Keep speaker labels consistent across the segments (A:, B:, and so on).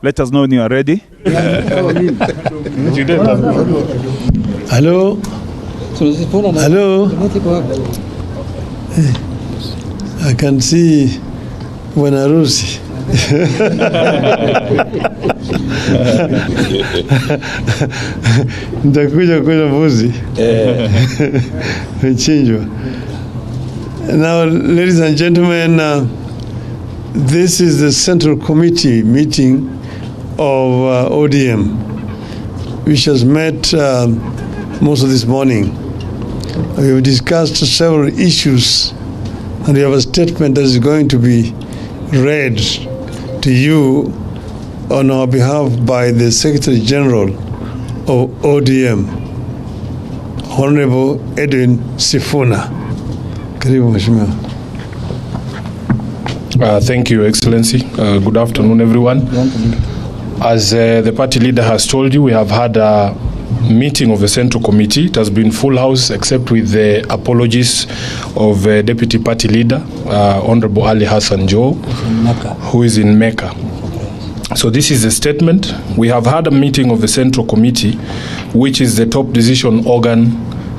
A: Let us know when you are ready.
B: Hello. Hello. I can see Wanarusi. Nitakuja kula mbuzi. Mchinjwa. Now, ladies and gentlemen, this is the Central Committee meeting of ODM, which has met most of this morning. We have discussed several issues, and we have a statement that is going to be read to you on our behalf by the Secretary General of ODM, Honorable Edwin Sifuna. Karibu Mheshimiwa.
C: Thank you, Excellency. Good afternoon, everyone. As the party leader has told you, we have had a meeting of the Central Committee. It has been full house, except with the apologies of Deputy Party Leader, Honorable Ali Hassan Joe, who is in Mecca. So this is a statement. We have had a meeting of the Central Committee, which is the top decision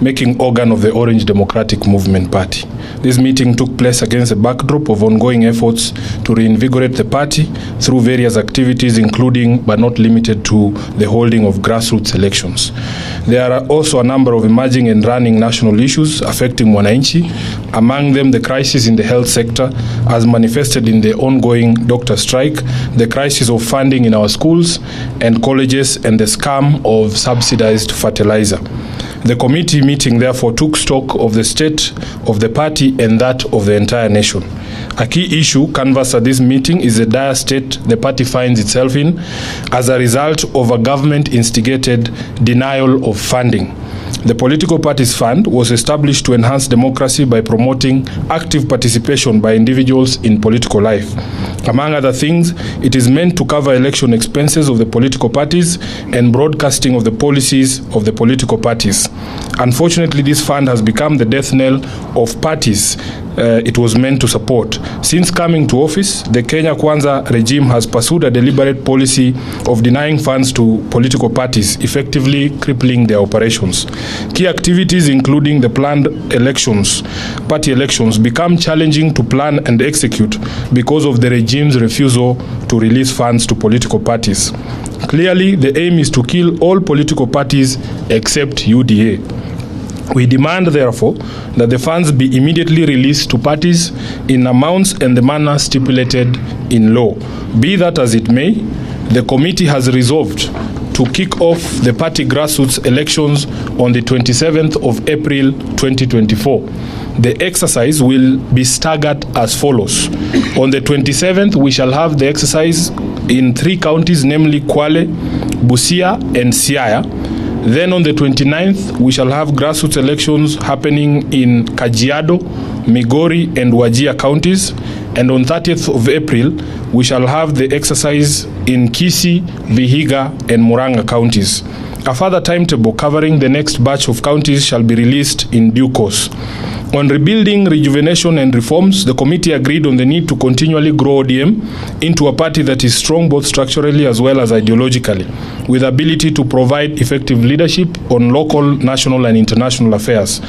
C: making organ of the Orange Democratic Movement Party. This meeting took place against a backdrop of ongoing efforts to reinvigorate the party through various activities, including but not limited to the holding of grassroots elections. There are also a number of emerging and running national issues affecting Mwananchi, among them the crisis in the health sector as manifested in the ongoing doctor strike, the crisis of funding in our schools and colleges, and the scam of subsidized fertilizer. The committee meeting therefore took stock of the state of the party and that of the entire nation. A key issue canvassed at this meeting is the dire state the party finds itself in as a result of a government-instigated denial of funding. The Political Parties Fund was established to enhance democracy by promoting active participation by individuals in political life. Among other things, it is meant to cover election expenses of the political parties and broadcasting of the policies of the political parties. Unfortunately, this fund has become the death knell of parties it was meant to support. Since coming to office, the Kenya Kwanzaa regime has pursued a deliberate policy of denying funds to political parties, effectively crippling their operations. Key activities, including the planned elections, party elections, become challenging to plan and execute because of the regime's refusal to release funds to political parties. Clearly, the aim is to kill all political parties except UDA. We demand, therefore, that the funds be immediately released to parties in amounts and the manner stipulated in law. Be that as it may, the committee has resolved to kick off the party grassroots elections on the 27th of April 2024. The exercise will be staggered as follows. On the 27th, we shall have the exercise in 3 counties, namely Kwale, Busia, and Siaya. Then on the 29th, we shall have grassroots elections happening in Kajiado, Migori, and Wajir counties. And on 30th of April, we shall have the exercise in Kisii, Vihiga, and Murang'a counties. A further timetable covering the next batch of counties shall be released in due course. On rebuilding, rejuvenation, and reforms, the committee agreed on the need to continually grow ODM into a party that is strong both structurally as well as ideologically, with ability to provide effective leadership on local, national, and international affairs.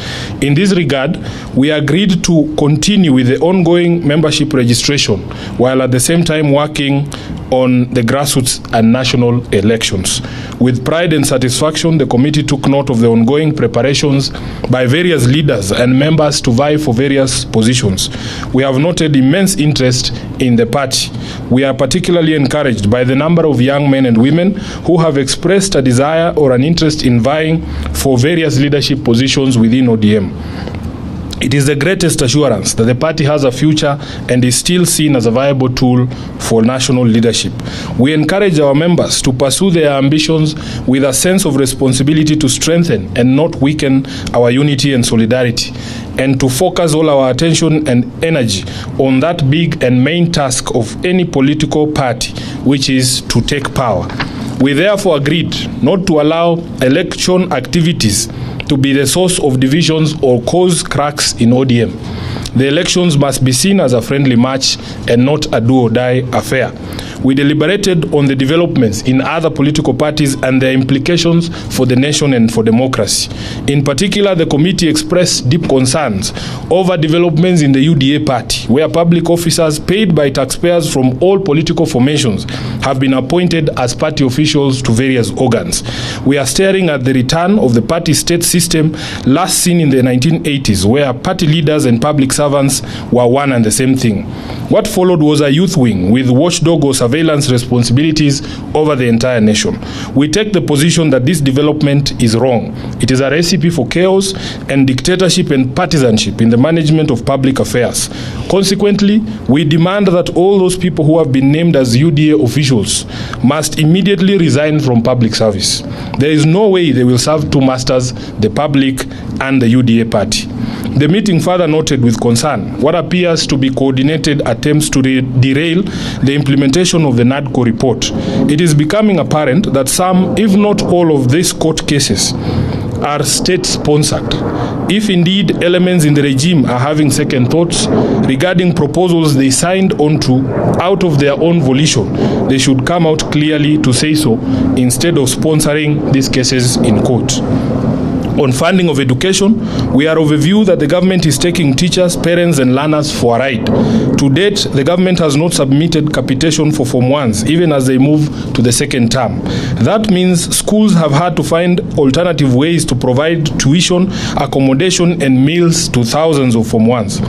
C: In this regard, we agreed to continue with the ongoing membership registration, while at the same time working on the grassroots and national elections. With pride and satisfaction, the committee took note of the ongoing preparations by various leaders and members to vie for various positions. We have noted immense interest in the party. We are particularly encouraged by the number of young men and women who have expressed a desire or an interest in vying for various leadership positions within ODM. It is the greatest assurance that the party has a future and is still seen as a viable tool for national leadership. We encourage our members to pursue their ambitions with a sense of responsibility to strengthen and not weaken our unity and solidarity, and to focus all our attention and energy on that big and main task of any political party, which is to take power. We therefore agreed not to allow election activities to be the source of divisions or cause cracks in ODM. The elections must be seen as a friendly match and not a do-or-die affair. We deliberated on the developments in other political parties and their implications for the nation and for democracy. In particular, the committee expressed deep concerns over developments in the UDA party, where public officers paid by taxpayers from all political formations have been appointed as party officials to various organs. We are staring at the return of the party state system last seen in the 1980s, where party leaders and public servants were one and the same thing. What followed was a youth wing with watchdog or surveillance responsibilities over the entire nation. We take the position that this development is wrong. It is a recipe for chaos and dictatorship and partisanship in the management of public affairs. Consequently, we demand that all those people who have been named as UDA officials must immediately resign from public service. There is no way they will serve two masters, the public and the UDA party. The meeting further noted with concern what appears to be coordinated attempts to derail the implementation of the Nadco report. It is becoming apparent that some, if not all, of these court cases are state-sponsored. If indeed elements in the regime are having second thoughts regarding proposals they signed onto out of their own volition, they should come out clearly to say so instead of sponsoring these cases in court. On funding of education, we are of a view that the government is taking teachers, parents and learners for a ride. To date, the government has not submitted capitation for Form 1s, even as they move to the second term. That means schools have had to find alternative ways to provide tuition, accommodation and meals to thousands of Form 1s.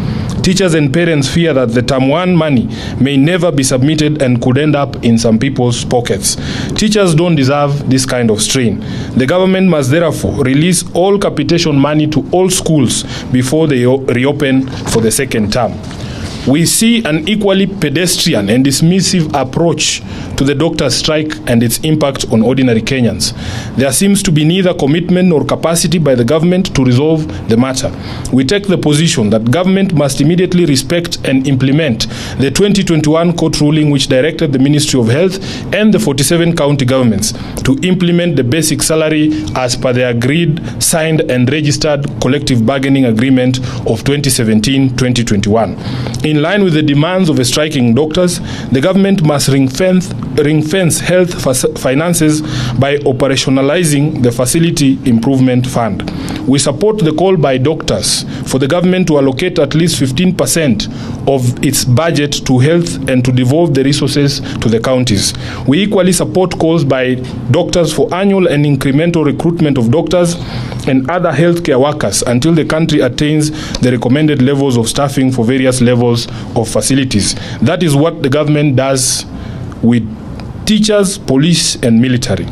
C: Teachers and parents fear that the Term 1 money may never be submitted and could end up in some people's pockets. Teachers don't deserve this kind of strain. The government must therefore release all capitation money to all schools before they reopen for the second term. We see an equally pedestrian and dismissive approach to the doctors' strike and its impact on ordinary Kenyans. There seems to be neither commitment nor capacity by the government to resolve the matter. We take the position that government must immediately respect and implement the 2021 court ruling which directed the Ministry of Health and the 47 county governments to implement the basic salary as per the agreed, signed and registered collective bargaining agreement of 2017-2021. In line with the demands of the striking doctors, the government must ring-fence health finances by operationalizing the Facility Improvement Fund. We support the call by doctors for the government to allocate at least 15% of its budget to health and to devolve the resources to the counties. We equally support calls by doctors for annual and incremental recruitment of doctors and other healthcare workers until the country attains the recommended levels of staffing for various levels of facilities. That is what the government does with teachers, police and military.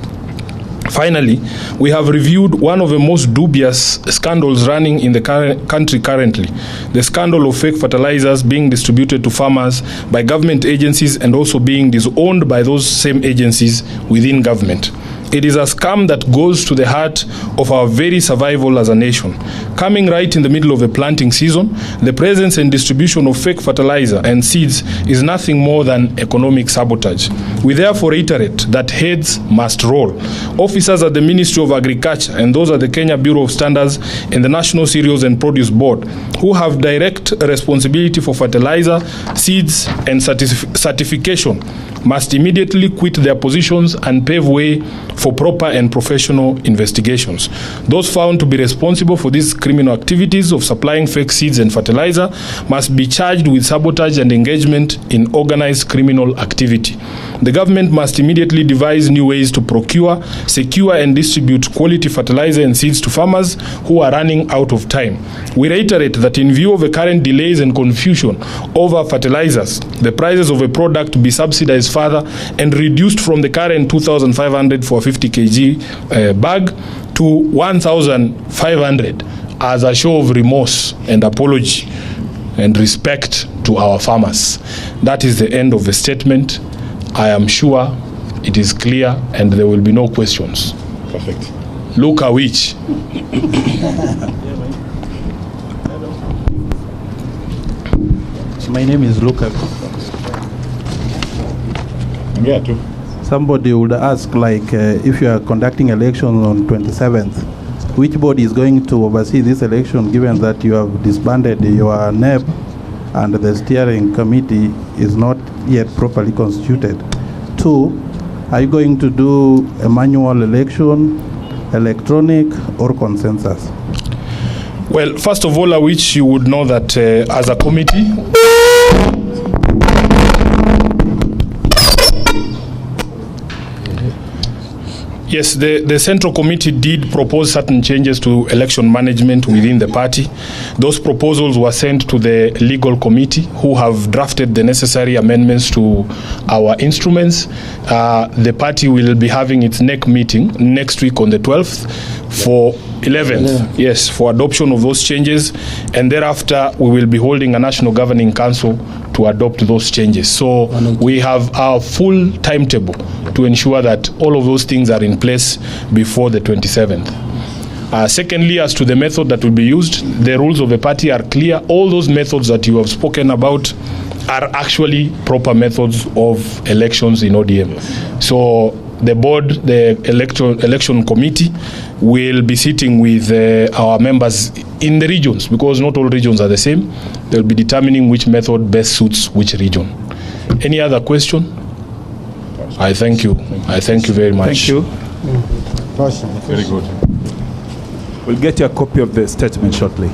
C: Finally, we have reviewed one of the most dubious scandals running in the country currently, the scandal of fake fertilizers being distributed to farmers by government agencies and also being disowned by those same agencies within government. It is a scam that goes to the heart of our very survival as a nation. Coming right in the middle of the planting season, the presence and distribution of fake fertilizer and seeds is nothing more than economic sabotage. We therefore reiterate that heads must roll. Officers at the Ministry of Agriculture and those at the Kenya Bureau of Standards and the National Cereals and Produce Board, who have direct responsibility for fertilizer, seeds and certification, must immediately quit their positions and pave way for proper and professional investigations. Those found to be responsible for these criminal activities of supplying fake seeds and fertilizer must be charged with sabotage and engagement in organized criminal activity. The government must immediately devise new ways to procure, secure and distribute quality fertilizer and seeds to farmers who are running out of time. We reiterate that in view of the current delays and confusion over fertilizers, the prices of a product be subsidized further and reduced from the current 2,500 for a 50 kg bag to 1,500 as a show of remorse and apology and respect to our farmers. That is the end of the statement. I am sure it is clear and there will be no questions. Perfect. Luka which?
D: My name is Luka.
A: Yeah, too.
D: somebody would ask, like, if you are conducting elections on 27th, which body is going to oversee this election, given that you have disbanded your NEP and the steering committee is not yet properly constituted? 2, are you going to do a manual election, electronic, or consensus?
C: Well, first of all, I wish you would know that as a committee, yes, the Central Committee did propose certain changes to election management within the party. Those proposals were sent to the legal committee, who have drafted the necessary amendments to our instruments. The party will be having its next meeting next week on the 12th for 11th, yes, for adoption of those changes. And thereafter, we will be holding a National Governing Council to adopt those changes. So we have our full timetable to ensure that all of those things are in place before the 27th. Secondly, as to the method that will be used, the rules of the party are clear. All those methods that you have spoken about are actually proper methods of elections in ODM. So the board, the election committee, will be sitting with our members in the regions, because not all regions are the same. They'll be determining which method best suits which region. Any other question? I thank you. I thank you very much.
A: Thank you. Very good. We'll get you a copy of the statement shortly.